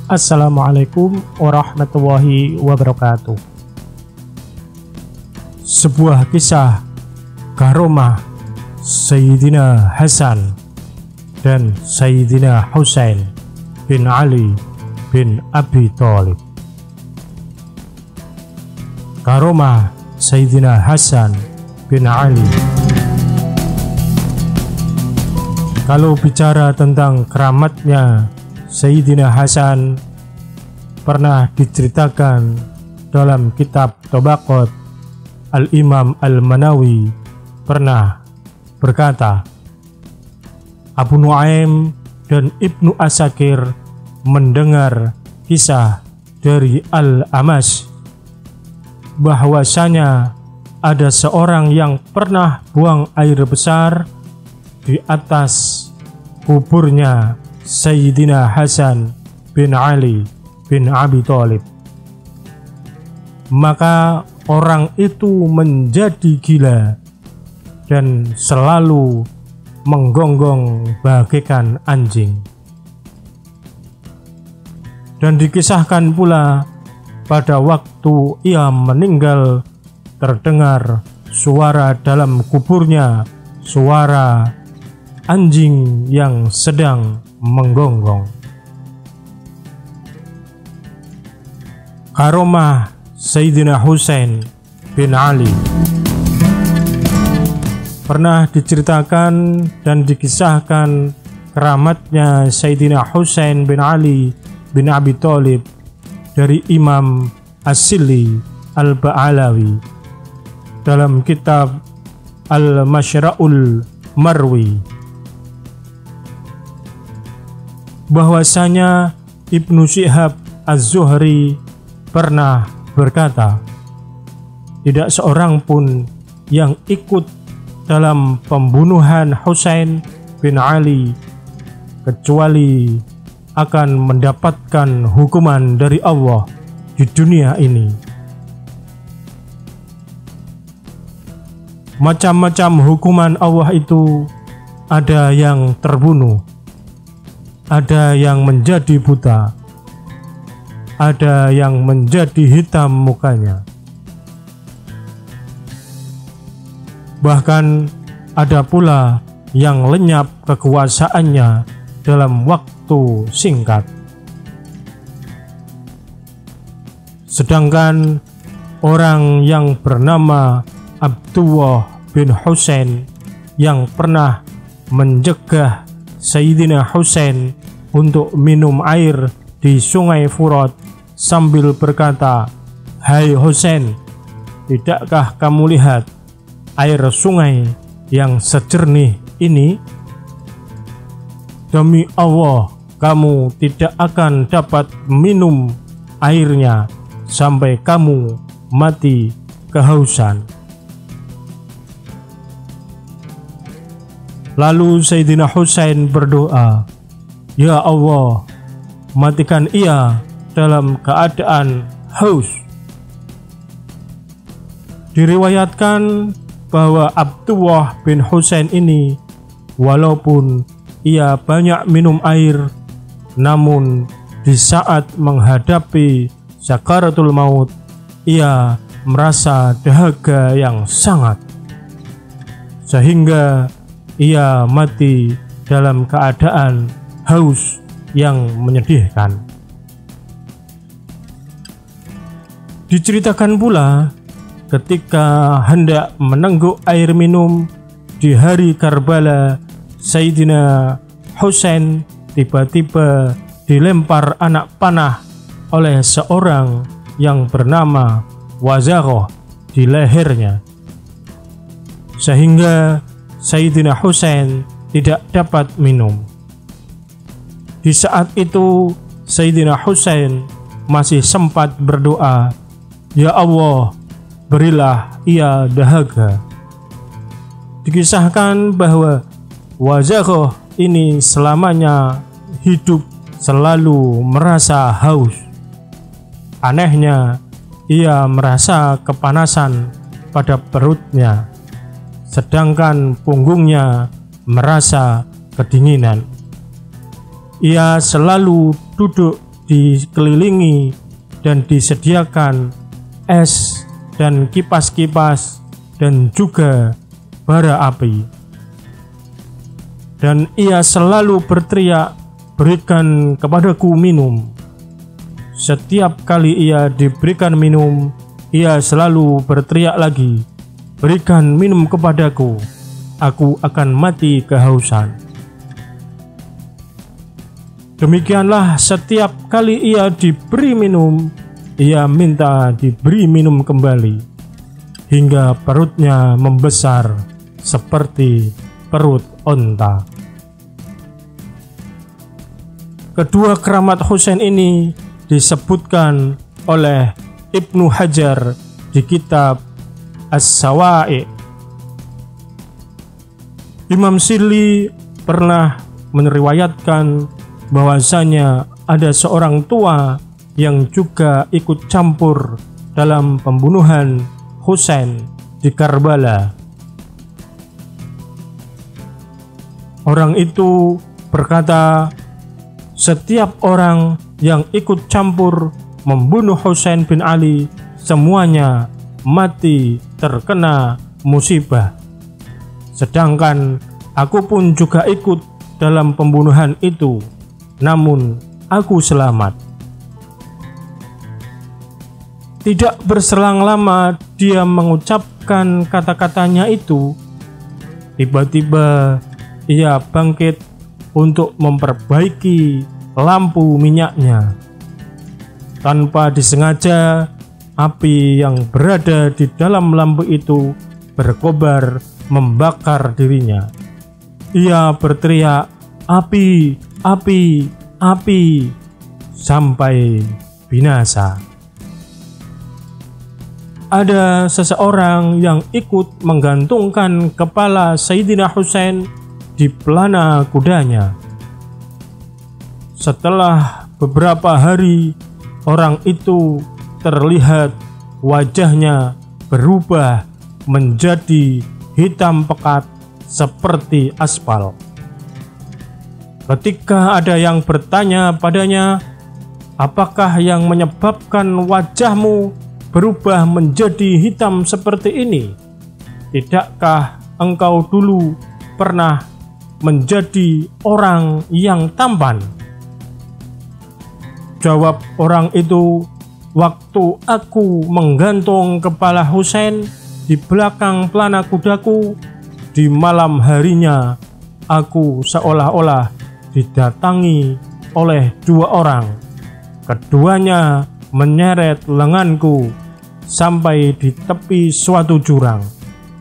Assalamualaikum warahmatullahi wabarakatuh. Sebuah kisah karomah Sayyidina Hasan dan Sayyidina Husain bin Ali bin Abi Thalib. Karomah Sayyidina Hasan bin Ali. Kalau bicara tentang keramatnya Sayyidina Hasan, pernah diceritakan dalam kitab Tabaqat. Al-Imam Al-Manawi pernah berkata, Abu Nuaim dan Ibnu Asakir mendengar kisah dari Al-Amash bahwasanya ada seorang yang pernah buang air besar di atas kuburnya Sayyidina Hasan bin Ali bin Abi Thalib. Maka orang itu menjadi gila dan selalu menggonggong bagaikan anjing. Dan dikisahkan pula pada waktu ia meninggal terdengar suara dalam kuburnya, suara anjing yang sedang menggonggong. Karomah Sayyidina Husain bin Ali. Pernah diceritakan dan dikisahkan keramatnya Sayyidina Husain bin Ali bin Abi Thalib dari Imam As-Silli Al-Ba'alawi dalam kitab Al-Masyra'ul Marwi, bahwasanya Ibnu Syihab Az-Zuhri pernah berkata, tidak seorang pun yang ikut dalam pembunuhan Husain bin Ali kecuali akan mendapatkan hukuman dari Allah di dunia ini. Macam-macam hukuman Allah itu, ada yang terbunuh, ada yang menjadi buta, ada yang menjadi hitam mukanya. Bahkan ada pula yang lenyap kekuasaannya dalam waktu singkat. Sedangkan orang yang bernama Abdullah bin Husain yang pernah mencegah Sayyidina Husain untuk minum air di sungai Furat sambil berkata, "Hai Husain, tidakkah kamu lihat air sungai yang sejernih ini? Demi Allah, kamu tidak akan dapat minum airnya sampai kamu mati kehausan." Lalu Sayyidina Husain berdoa, "Ya Allah, matikan ia dalam keadaan haus." Diriwayatkan bahwa Abdullah bin Husain ini walaupun ia banyak minum air, namun di saat menghadapi sakaratul maut ia merasa dahaga yang sangat, sehingga ia mati dalam keadaan haus yang menyedihkan. Diceritakan pula ketika hendak menengguk air minum di hari Karbala, Sayyidina Husain tiba-tiba dilempar anak panah oleh seorang yang bernama Wazaghoh di lehernya, sehingga Sayyidina Husain tidak dapat minum. Di saat itu Sayyidina Husain masih sempat berdoa, "Ya Allah, berilah ia dahaga." Dikisahkan bahwa Wazaghoh ini selamanya hidup selalu merasa haus. Anehnya, ia merasa kepanasan pada perutnya, sedangkan punggungnya merasa kedinginan. Ia selalu duduk dikelilingi dan disediakan es dan kipas-kipas dan juga bara api. Dan ia selalu berteriak, "Berikan kepadaku minum." Setiap kali ia diberikan minum, ia selalu berteriak lagi, "Berikan minum kepadaku, aku akan mati kehausan." Demikianlah setiap kali ia diberi minum, ia minta diberi minum kembali, hingga perutnya membesar seperti perut onta. Kedua keramat Husain ini disebutkan oleh Ibnu Hajar di kitab As-Sawa'i. Imam Sirli pernah meriwayatkan bahwasanya ada seorang tua yang juga ikut campur dalam pembunuhan Husain di Karbala. Orang itu berkata, setiap orang yang ikut campur membunuh Husain bin Ali semuanya mati terkena musibah. Sedangkan aku pun juga ikut dalam pembunuhan itu, namun aku selamat. Tidak berselang lama dia mengucapkan kata-katanya itu, tiba-tiba ia bangkit untuk memperbaiki lampu minyaknya. Tanpa disengaja, api yang berada di dalam lampu itu berkobar membakar dirinya. Ia berteriak, "Api, api, api," sampai binasa. Ada seseorang yang ikut menggantungkan kepala Sayyidina Husain di pelana kudanya. Setelah beberapa hari, orang itu terlihat wajahnya berubah menjadi hitam pekat seperti aspal. Ketika ada yang bertanya padanya, "Apakah yang menyebabkan wajahmu berubah menjadi hitam seperti ini? Tidakkah engkau dulu pernah menjadi orang yang tampan?" Jawab orang itu, "Waktu aku menggantung kepala Husain di belakang pelana kudaku, di malam harinya aku seolah-olah didatangi oleh dua orang. Keduanya menyeret lenganku sampai di tepi suatu jurang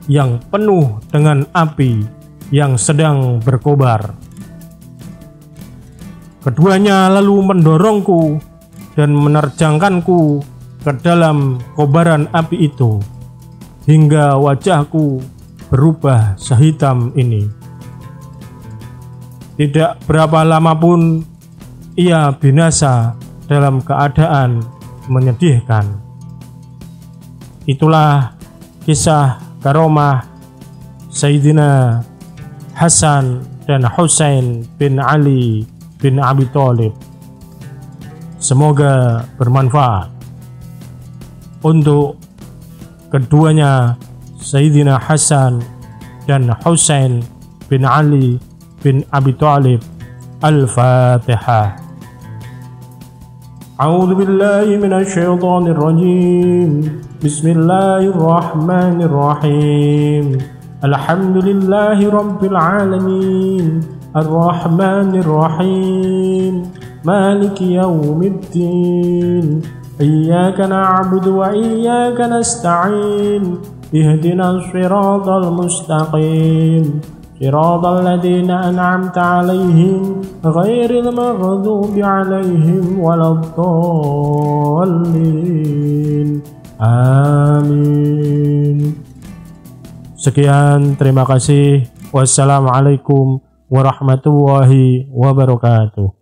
yang penuh dengan api yang sedang berkobar. Keduanya lalu mendorongku dan menerjangkanku ke dalam kobaran api itu, hingga wajahku berubah sehitam ini. Tidak berapa lama pun ia binasa dalam keadaan menyedihkan." Itulah kisah karomah Sayyidina Hasan dan Husain bin Ali bin Abi Thalib. Semoga bermanfaat untuk keduanya, Sayyidina Hasan dan Husain bin Ali bin Abi Thalib. Al-Fatihah. A'udzu billahi minasy syaithanir rajim. Bismillahirrahmanirrahim. Alhamdulillahi rabbil alamin. Ar-Rahmanir Rahim. Maliki yaumiddin. Iyyaka na'budu wa iyyaka nasta'in. Ihdinas siratal mustaqim. Siratal ladzina an'amta 'alaihim ghairil maghdubi 'alaihim waladdallin. Amin. Sekian, terima kasih. Wassalamualaikum warahmatullahi wabarakatuh.